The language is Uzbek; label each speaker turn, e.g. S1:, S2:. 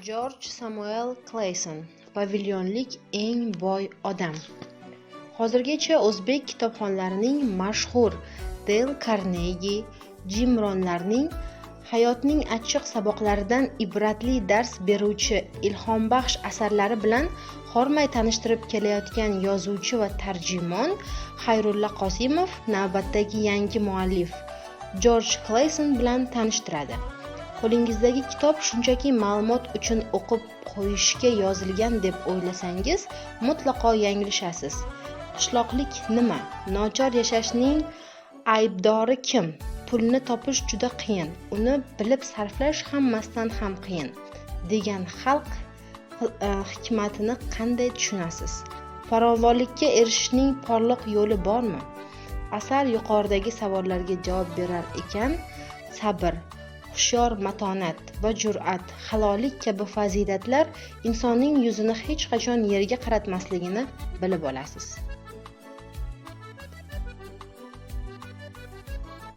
S1: Jorj Samuel Kleyson pavilyonlik eng boy odam. Hozirgacha o'zbek kitobxonlarining mashhur Dale Carnegie, Jim Rohnlarning hayotning achchiq saboqlaridan ibratli dars beruvchi ilhombaxsh asarlari bilan hormay tanishtirib kelayotgan yozuvchi va tarjimon Xayrulla Qosimov navbatdagi yangi muallif Jorj Kleyson bilan tanishtiradi. Qo'lingizdagi kitob shunchaki ma'lumot uchun o'qib qo'yishga yozilgan deb o'ylasangiz, mutlaqo yanglishasiz. Qishloqlik nima? Nochor yashashning aybdori kim? Pulni topish juda qiyin, uni bilib sarflash hammasidan ham qiyin, degan xalq hikmatini qanday tushunasiz? Farovonlikka erishishning porloq yo'li bormi? Asar yuqoridagi savollarga javob berar ekan, sabr, hushyor matonat va jur'at, halollik kabi fazilatlar insonning yuzini hech qachon yerga qaratmasligini bilib olasiz.